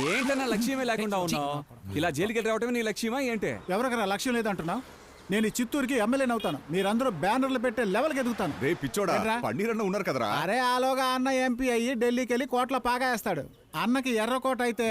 ఏంటన్నా లక్ష్యమే లేకుండా ఉన్నావు? ఇలా జైలుకి వెళ్ళి రావటమే నీ లక్ష్యమా ఏంటి? ఎవరికైనా లక్ష్యం లేదంటున్నావు? నేను ఈ చిత్తూరుకి ఎమ్మెల్యేని అవుతాను. మీరందరూ బ్యానర్లు పెట్టే లెవెల్కి ఎదుగుతాను. రే పిచ్చోడా, పన్నీరన్న ఉన్నారు కదరా. అరే ఆలోగా అన్న ఎంపీ అయ్యి ఢిల్లీకి వెళ్ళి కోట్ల పాగా వేస్తాడు. అన్నకి ఎర్రకోట అయితే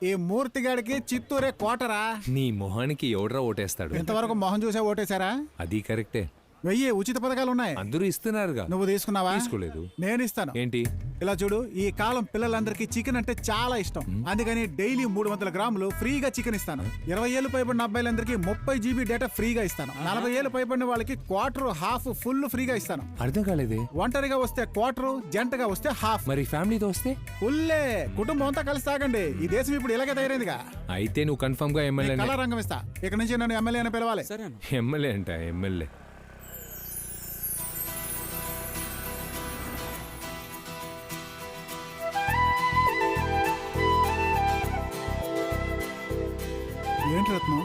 ఈ మూర్తిగాడికి చిత్తూరే కోటరా. నీ మొహానికి ఎవడ్రా ఓటేస్తాడు? ఇంతవరకు మొహం చూసే ఓటేశారా? అది కరెక్టే. 1000 ఉచిత పథకాలు ఉన్నాయి. అందరూ ఇస్తున్నారుగా. నువ్వు తీసుకున్నావా? తీసుకోలేదు. నేను ఇస్తాను. ఏంటి? ఇలా చూడు, ఈ కాలం పిల్లలందరికీ చికెన్ అంటే చాలా ఇష్టం. అందుకని డైలీ 300 గ్రాములు ఫ్రీగా చికెన్ ఇస్తాను. 20 ఏళ్ళు పైబడిన అబ్బాయిలందరికీ 30 GB డేటా ఫ్రీగా ఇస్తాను. 40 ఏళ్ళు పైబడిన వాళ్ళకి క్వార్టర్ హాఫ్ ఫుల్ ఫ్రీగా ఇస్తాను. అర్థం కాలేదే. ఒంటరిగా వస్తే క్వార్టర్, జంటగా వస్తే హాఫ్. మరి ఫ్యామిలీతో వస్తే ఫుల్లే. కుటుంబం అంతా కలిసి తాగండి. ఈ దేశం ఇప్పుడు ఇలాగే తయారైందిగా. అయితే నువ్వు కన్ఫర్మ్ గా ఎమ్మెల్యే. కళా రంగం ఇస్తా. ఇక నుంచి నన్ను ఎమ్మెల్యే అని పిలవాలి. ఎమ్మెల్యే అంట. ఎమ్మెల్యే ఏంటి రత్నం,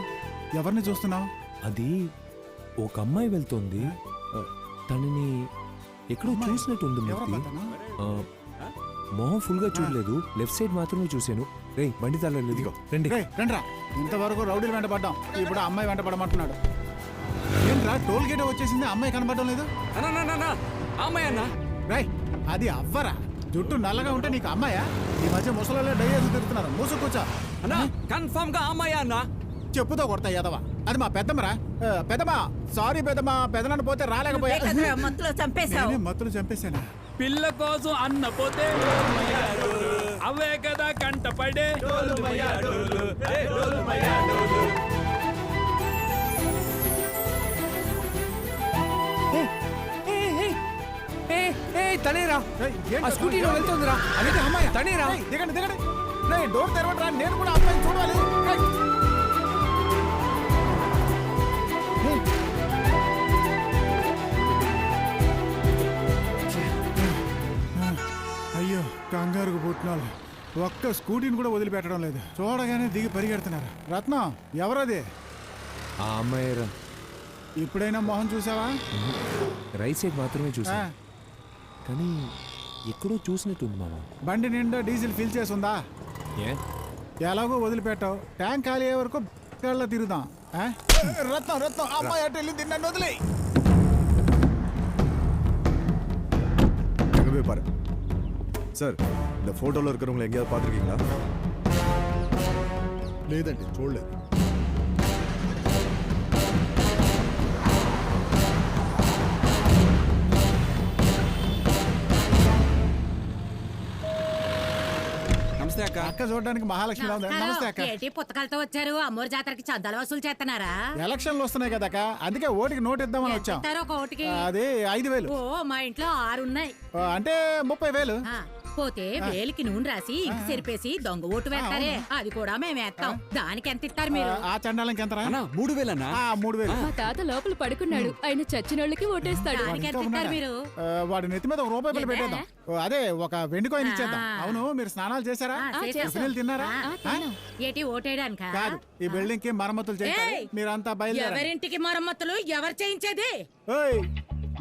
ఎవరిని చూస్తున్నావు? అది ఒక అమ్మాయి వెళ్తోంది. తనని ఎక్కడో చూసినట్టుంది. మొహం ఫుల్ గా చూడలేదు, లెఫ్ట్ సైడ్ మాత్రమే చూశాను. రే బండి తాళలేదు. రండి. రండ్రా. ఇంతవరకు రౌడీలు వెంట పడ్డాం, ఇప్పుడు అమ్మాయి వెంట పడమంటున్నాడు. ఏంట్రా టోల్ గేట్ వచ్చేసింది, అమ్మాయి కనపడడం లేదు? అమ్మాయి అన్న. రై అది అవ్వరా. జుట్టు నల్లగా ఉంటే నీకు అమ్మాయా? ఈ మధ్య ముసలలో డైయేసి తిరుగుతున్నారు. మూసు కూర్చో. కన్ఫర్మ్ గా అమ్మాయి అన్న. చెప్పుతో కొడతా ఎదవా. అది మా పెద్దమ్మరా. పెద్దమ్మా సారీ పెద్దమ్మా, పెదనాన్న పోతే రాలేకపోయా. మత్తులు చంపేశానా? పిల్ల కోసం అన్న పోతే అవే కదా కంటపడే. తనేరా స్కూటీలో వెళ్తుందిరా. అనేది అమ్మాయి. తనేరా. దిగండి దిగండి. డోర్ తెరవట్రా, నేను కూడా అమ్మాయిని చూడాలి. అయ్యో కంగారుకు పుట్టినాలు. ఒక్క స్కూటీని కూడా వదిలిపెట్టడం లేదు. చూడగానే దిగి పరిగెడుతున్నారు. రత్నం ఎవరది? ఆ అమ్మాయిరా. ఇప్పుడైనా మొహం చూసావా? రైట్ సైడ్ మాత్రమే చూసా, కానీ ఎక్కడో చూసినట్టుంది మామ. బండి నిండా డీజిల్ ఫిల్ చేసి ఉందా? ఎలాగో వదిలిపెట్టావు. ట్యాంక్ ఖాళీ అయ్యే వరకు తిరుగుదాం. రత్నం రత్నం అమ్మాయి అటు వెళ్ళి తిన్నాను వదిలే. சார், இந்த போட்டோல இருக்கிறவங்களை எங்கேயாவது பார்த்துருக்கீங்களா? లేదండి, చూడలేదు. నమస్తే అక్క. అక్క చూడడానికి మహాలక్ష్మి ఉంది. నమస్తే అక్క. ఏంటి పుస్తకాలతో వచ్చారు? అమ్మోరు జాతరకి చందాలు వసూలు చేస్తున్నారా? ఎలక్షన్లు వస్తున్నాయి కదా అక్క, అందుకే ఓటుకి నోటు ఇద్దామని వచ్చాం. ఒక ఓటుకి అది 5,000. ఓ మా ఇంట్లో 6 ఉన్నాయి. అంటే 30,000. పోతే వేలికి నూనె రాసి ఇంటి చెరిపేసి దొంగ ఓటు వేస్తారే, అది కూడా మేము వేస్తాం. దానికి ఎంత ఇస్తారు మీరు? ఆ చండాలకి ఎంత? 3,000 అన్న. 3,000. మా తాత లోపల పడుకున్నాడు, ఆయన చచ్చినోళ్ళకి ఓటేస్తాడు. దానికి ఎంత ఇస్తారు మీరు? వాడి నెత్తి మీద ₹1 పెట్టేద్దాం. అదే ఒక వెండి కాయిన్ ఇచ్చేద్దాం. అవును, మీరు స్నానాలు చేశారా? టిఫిన్లు తిన్నారా? ఏటి ఓటేయడానికా? కాదు, ఈ బిల్డింగ్ కి మరమ్మతులు చేయాలి. మీరంతా బయలుదేరారు. ఎవరింటికి మరమ్మతులు ఎవరు చేయించేది?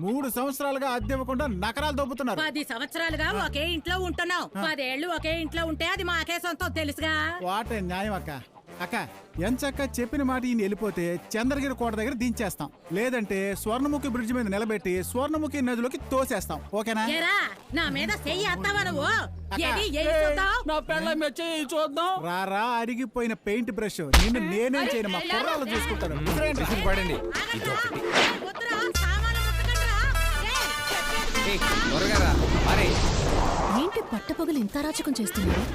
3 సంవత్సరాలుగా అద్దె ఇవ్వకుండా నకరాలు దొబ్బుతున్నారు. 10 సంవత్సరాలుగా ఒకే ఇంట్లో ఉంటున్నాం. 10 ఏళ్ళు ఒకే ఇంట్లో ఉంటే అది మాకే సొంతం తెలుసుగా. వాటే న్యాయం అక్క. అక్క ఎంచక్క చెప్పిన మాట ఈయన వెళ్ళిపోతే చంద్రగిరి కోట దగ్గర దించేస్తాం. లేదంటే స్వర్ణముఖి బ్రిడ్జ్ మీద నిలబెట్టి స్వర్ణముఖి నదిలోకి తోసేస్తాం. ఓకేనా? నా మీద చెయ్యి అత్తావా నువ్వు? నా పెళ్ళ మెచ్చి చూద్దాం. రారా అరిగిపోయిన పెయింట్ బ్రష్. నిన్ను నేనేం చేయను, మా కుర్రాళ్ళు చూసుకుంటాను. పడండి. ఏంటి పట్టపగలు ఇంత రాచకం చేస్తున్నాడు?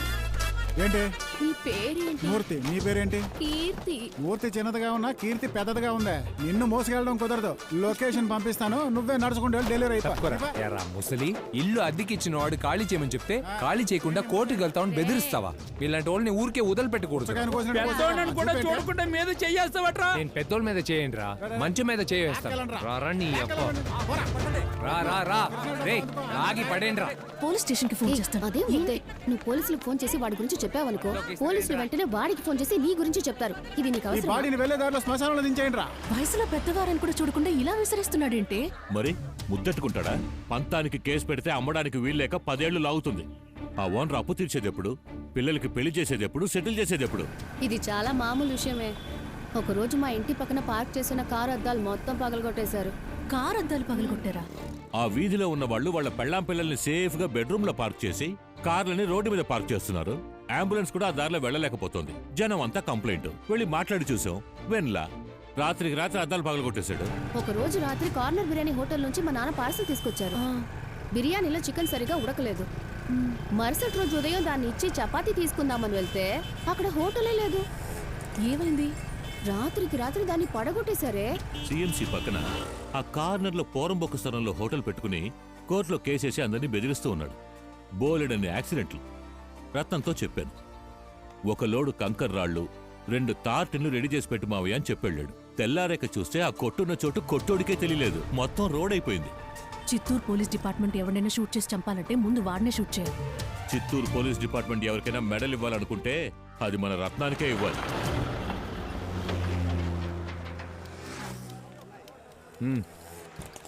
ఏంటి నీ పేరేంటి? మూర్తి. నీ పేరేంటి? కీర్తి. మూర్తి చిన్నదిగా ఉన్నా కీర్తి పెద్దదిగా ఉందా? నిన్ను మోసుకెళ్ళడం కుదరదు. లొకేషన్ పంపిస్తాను, నువ్వే నడుచుకుంటూ డెలివరీ అయిపోరా. ముసలి ఇల్లు అద్దెకిచ్చిన వాడు ఖాళీ చేయమని చెప్తే ఖాళీ చేయకుండా కోర్టుకు వెళ్తామని బెదిరిస్తావా? ఇలాంటి వాళ్ళని ఊరికే వదిలిపెట్టకూడదు. కూడా చూడకుండా మీద చెయ్యేస్తావట్రా. నేను పెద్దోళ్ళ మీద చేయండి రా, మంచం మీద చేయేస్తాను. ఆగి పడేండి రా. పోలీస్ స్టేషన్ కి ఫోన్ చేస్తాను. అదే ముందే నువ్వు పోలీసులకు ఫోన్ చేసి వాడి గురించి చెప్పావనుకో, పోలీసులు వెంటనే వాడికి ఫోన్ చేసి నీ గురించి చెప్తారు. ఇది నీకు అవసరం. బాడీని వెళ్ళే దారిలో శ్మశానంలో దించేయండి రా. వయసులో పెద్దవారని కూడా చూడకుండా ఇలా విసిరిస్తున్నాడేంటి? మరి ముద్దెట్టుకుంటాడా? పంతానికి కేసు పెడితే అమ్మడానికి వీల్లేక 10 ఏళ్లు లాగుతుంది. ఆ ఓనర్ అప్పు తీర్చేది ఎప్పుడు, పిల్లలకి పెళ్లి చేసేది ఎప్పుడు, సెటిల్ చేసేది ఎప్పుడు? ఇది చాలా మామూలు విషయమే. ఒకరోజు మా ఇంటి పక్కన పార్క్ చేసిన కారు అద్దాలు మొత్తం పగలగొట్టేశారు. కార్ అద్దాలు పగలగొట్టారా? ఆ వీధిలో ఉన్న వాళ్ళు వాళ్ళ పెళ్ళాం పిల్లల్ని సేఫ్ గా బెడ్రూమ్ లో పార్క్ చేసి కార్లని రోడ్డు మీద పార్క్ చేస్తున్నారు. అంబులెన్స్ కూడా ఆ దారిలో వెళ్ళలేకపోతుంది. జనం అంతా కంప్లైంట్. వెళ్ళి మాట్లాడి చూసాం, వెన్లా రాత్రికి రాత్రి అద్దాలు పగలగొట్టేశాడు. ఒక రోజు రాత్రి కార్నర్ బిర్యానీ హోటల్ నుంచి మా నాన్న పార్సల్ తీసుకొచ్చారు. బిర్యానీలో చికెన్ సరిగా ఉడకలేదు. మరుసటి రోజు ఉదయం దాన్ని ఇచ్చి చపాతీ తీసుకుందామని వెళ్తే అక్కడ హోటలే లేదు. ఏమైంది? రాత్రికి రాత్రి దాన్ని పడగొట్టేశారే. సిఎంసి పక్కన ఆ కార్నర్ లో పోరంబొక్క స్థలంలో హోటల్ పెట్టుకుని కోర్టులో కేసేసి అందరినీ బెదిరిస్తూ ఉన్నాడు. బోలెడన్ని యాక్సిడెంట్లు. రత్నంతో చెప్పాను, ఒక లోడు కంకర్ రాళ్లు 2 తార్టిన్లు రెడీ చేసి పెట్టు మావయ్య అని చెప్పెళ్ళాడు. తెల్లారేక చూస్తే ఆ కొట్టున్న చోటు కొట్టోడికే తెలియలేదు. మొత్తం రోడ్ అయిపోయింది. చిత్తూరు పోలీస్ డిపార్ట్మెంట్ ఎవరైనా షూట్ చేసి చంపాలంటే ముందు వాడినే షూట్ చేయాలి. చిత్తూరు పోలీస్ డిపార్ట్మెంట్ ఎవరికైనా మెడల్ ఇవ్వాలనుకుంటే అది మన రత్నానికే ఇవ్వాలి.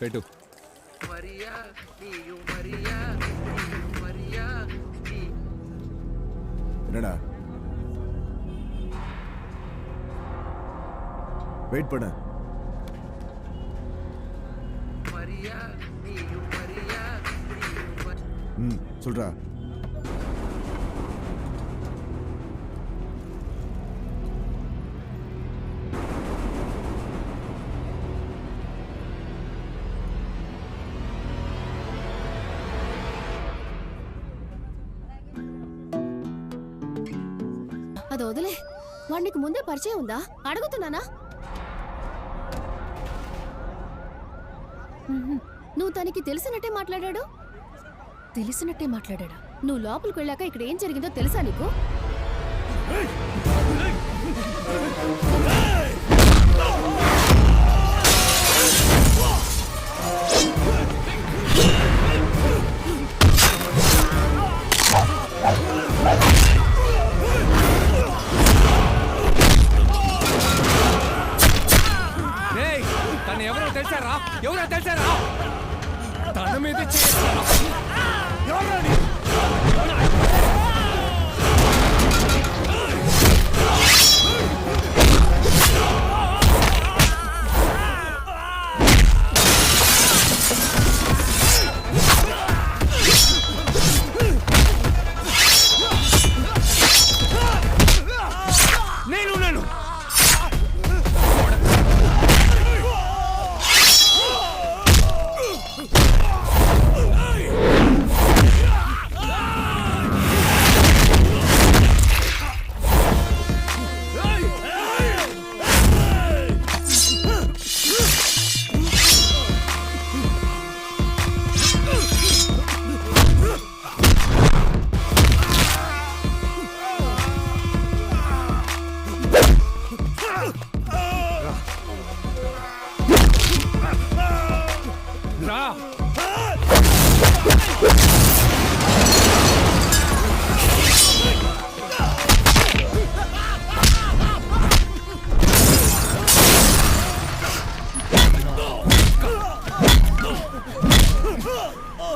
పెట్టు. என்னடா வெயிட் பண்ண. சொல்றா. అది వదిలే. వాడికి ముందే పరిచయం ఉందా అడుగుతున్నానా? నువ్వు తనకి తెలిసినట్టే మాట్లాడాడు. తెలిసినట్టే మాట్లాడా? నువ్వు లోపలికి వెళ్ళాక ఇక్కడ ఏం జరిగిందో తెలుసా నీకు? తను ఎవరో తెలిసారా? ఎవరో తెలిసారా? తన మీద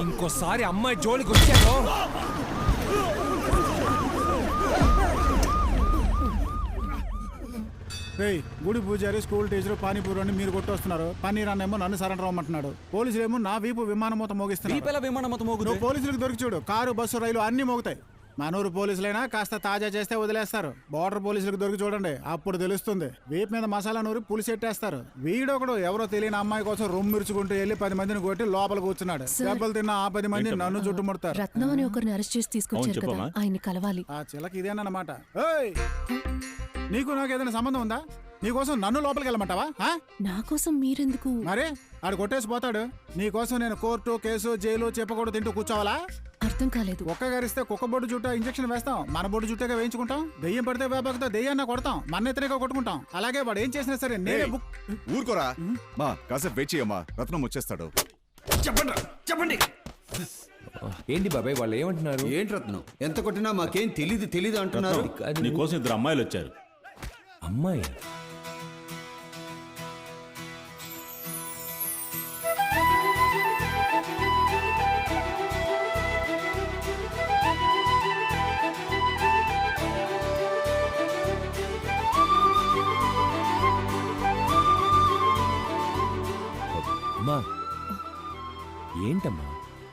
ఇంకోసారి అమ్మాయి జోలికి వచ్చాను. గుడి పూజారి, స్కూల్ టీచర్, పానీపూరి అని మీరు కొట్టొస్తున్నారు. పన్నీర్ అన్నేమో నన్ను సరెండర్ అవ్వమంటున్నాడు. పోలీసులు ఏమో నా వీపు విమానం మూత మోగిస్తున్నారు. నువ్వు పోలీసులకు దొరికి చూడు, కారు, బస్సు, రైలు అన్ని మోగుతాయి. మనూరు పోలీసులైనా కాస్త తాజా చేస్తే వదిలేస్తారు. బోర్డర్ పోలీసులకు దొరికి చూడండి, అప్పుడు తెలుస్తుంది. వీపు మీద మసాలా నూరి పులిసెట్టేస్తారు. వీడొకడు ఎవరో తెలియని అమ్మాయి కోసం రొమ్మిరుచుకుంటూ వెళ్ళి 10 మందిని కొట్టి లోపల కూర్చున్నాడు. దెబ్బలు తిన్న ఆ 10 మంది నన్ను చుట్టుముడతారు. రత్నం అని ఒకరిని అరెస్ట్ చేసి తీసుకొచ్చారు కదా, ఆయన్ని కలవాలి. ఆ చిలక ఇదేనమాట. నీకు నాకు ఏదైనా సంబంధం ఉందా? నీకోసం నన్ను లోపలికి వెళ్ళమంటావా? నా కోసం మీరెందుకు? మరే ఆడు కొట్టేసి పోతాడు. నీకోసం నేను కోర్టు, కేసు, జైలు చెప్పకూడదు తింటూ కూర్చోవాలా? అర్థం కాలేదు. ఒక్క గారిస్తే కుక్క బొడ్డు చుట్టూ ఇంజక్షన్ వేస్తాం, మన బొడ్డు చుట్టూగా వేయించుకుంటాం. దెయ్యం పడితే వేపకతో దెయ్యాన్న కొడతాం, మన ఎత్తనేగా కొట్టుకుంటాం. అలాగే వాడు ఏం చేసినా సరే నేనే ఊరుకోరా మా, కాసేపు వెయిట్ చేయమ్మా, రత్నం వచ్చేస్తాడు. చెప్పండి. ఏంటి బాబాయ్ వాళ్ళు ఏమంటున్నారు? ఏంటి రత్నం, ఎంత కొట్టినా మాకేం తెలీదు అంటున్నారు. నీకోసం 2 అమ్మాయిలు వచ్చారు. అమ్మాయి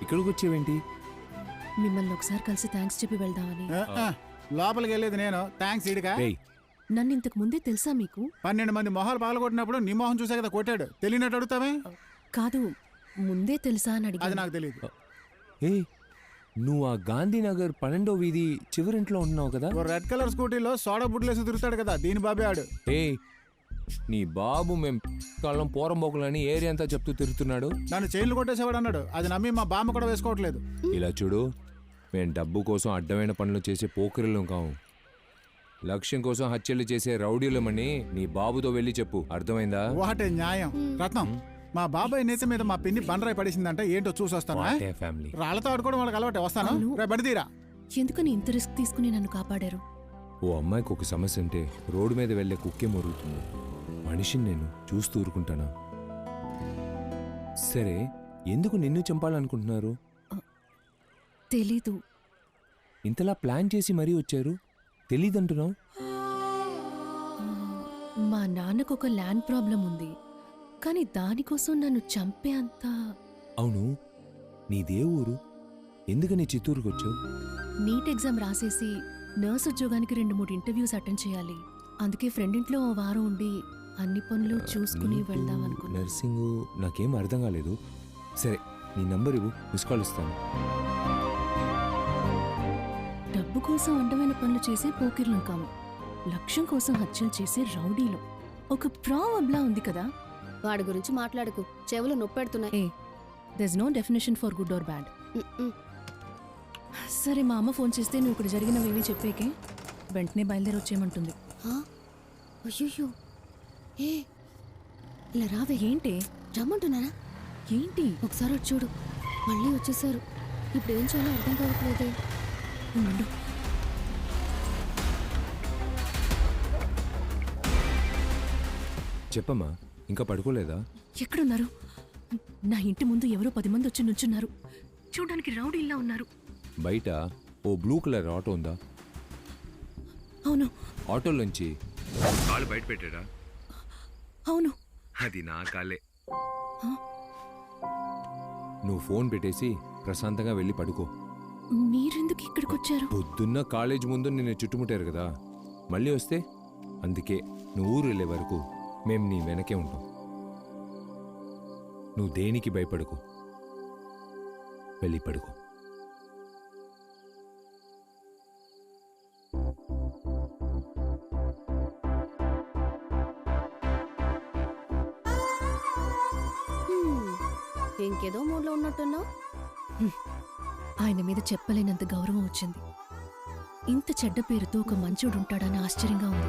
ఇక్కడికి వచ్చేవేంటి? మిమ్మల్ని ఒకసారి కలిసి థ్యాంక్స్ చెప్పి వెళ్దామని. లోపలికి వెళ్ళేది నేను, థ్యాంక్స్ ఇడిగా. రేయ్, నన్ను ఇంతకు ముందే తెలుసా మీకు? 12 మంది మొహాలు పగలగొట్టినప్పుడు నీ మొహం చూసా కదా కొట్టాడు. తెలియనట్టు అడుగుతావే? కాదు, ముందే తెలుసా అని అది అడిగాను. నాకు తెలియదు. ఏ నువ్వు ఆ గాంధీనగర్ 12వ వీధి చివరింట్లో ఉంటున్నావు కదా? ఓ రెడ్ కలర్ స్కూటీలో సోడా బుడ్లేసి తిరుగుతాడు కదా, దీని బాబే ఆడు. ఏ నీ బాబు మేం కాలం పోరంబోకులని ఏరియా అంతా చెప్తూ తిరుగుతున్నాడు. నన్ను చైన్లు కొట్టేసేవాడు అన్నాడు. అది నమ్మి మా బామ్మ కూడా వేసుకోవట్లేదు. ఇలా చూడు, మేం డబ్బు కోసం అడ్డమైన పనులు చేసే పోకిరిలం కావు. లక్ష్యం కోసం హత్యలు చేసే రౌడీలమని నీ బాబుతో వెళ్ళి చెప్పు, అర్థమైందా? వాటే న్యాయం. రత్నం, మా బాబాయ్ నేత మీద మా పిన్ని బండరాయి పడేసిందంటే ఏంటో చూసి వస్తాను. ఫ్యామిలీ రాళ్లతో ఆడుకోవడం వాళ్ళకి అలవాటే. వస్తాను. రే బండి తీరా. ఎందుకని ఇంత రిస్క్ తీసుకుని నన్ను కాపాడారు? ఓ అమ్మాయికి ఒక సమస్య ఉంటే రోడ్డు మీద వెళ్లే కుక్కే మొరుగుతుంది. మనిషిని నేను చూస్తూ ఊరుకుంటానా? సరే, ఎందుకు నిన్ను చంపాలనుకుంటున్నారు? తెలీదు. ఇంతలా ప్లాన్ చేసి మరీ వచ్చారు, తెలీదంటున్నావు? మా నాన్నకు ఒక ల్యాండ్ ప్రాబ్లం ఉంది, కానీ దానికోసం నన్ను చంపే అంత. అవును, నీదే ఊరు? ఎందుకని చిత్తూరుకు వచ్చావు? నీట్ ఎగ్జామ్ రాసేసి నర్స్ ఉద్యోగానికి 2-3 ఇంటర్వ్యూస్ అటెండ్ చేయాలి. అందుకే ఫ్రెండ్ ఇంట్లో ఓ వారం ఉండి అన్ని పనులు చూసుకుని వెళ్దాం అనుకున్నా. నర్సింగ్ నాకేం అర్థం కాలేదు. సరే, నీ నంబర్ ఇవ్వు, మిస్ కాల్ ఇస్తాను. డబ్బు కోసం అడ్డమైన పనులు చేసే పోకిర్లం కాము, లక్ష్యం కోసం హత్యలు చేసే రౌడీలు. ఒక ప్రాబ్లా ఉంది కదా. వాడి గురించి మాట్లాడకు, చెవులు నొప్పెడుతున్నాయి. ఏ there is no definition for good or bad. సరే, మా అమ్మ ఫోన్ చేస్తే నువ్వు ఇక్కడ జరిగినవేవి చెప్పేకే వెంటనే బయలుదేరి వచ్చేయమంటుంది. అయ్యో, ఏ ఇలా రావే. ఏంటి రమ్మంటున్నారా? ఏంటి? ఒకసారి వచ్చి చూడు. మళ్ళీ వచ్చేసారు. ఇప్పుడు ఏం చేయాలో అర్థం కావట్లేదే. ఉండు. చెప్పమ్మా, ఇంకా పడుకోలేదా? ఎక్కడున్నారు? నా ఇంటి ముందు ఎవరో 10 మంది వచ్చి నుంచున్నారు. చూడడానికి రౌడీల్లా ఉన్నారు. బయట ఓ బ్లూ కలర్ ఆటో ఉందా? అవును. ఆటోలోంచి కాలు బయట పెట్టాడా? అవును. అది నా కాలే. నువ్వు ఫోన్ పెట్టేసి ప్రశాంతంగా వెళ్ళి పడుకో. మీరెందుకు ఇక్కడికి వచ్చారు? పొద్దున్న కాలేజ్ ముందు నిన్ను చుట్టుముట్టారు కదా, మళ్ళీ వస్తే అందుకే నువ్వు ఊరు వెళ్ళే వరకు మేం నీ వెనకే ఉంటాం. నువ్వు దేనికి భయపడకు, వెళ్ళి పడుకో. ఇంకేదో మూడ్లో ఉన్నట్టున్నావు. ఆయన మీద చెప్పలేనంత గౌరవం వచ్చింది. ఇంత చెడ్డ పేరుతో ఒక మంచోడు ఉంటాడని ఆశ్చర్యంగా ఉంది.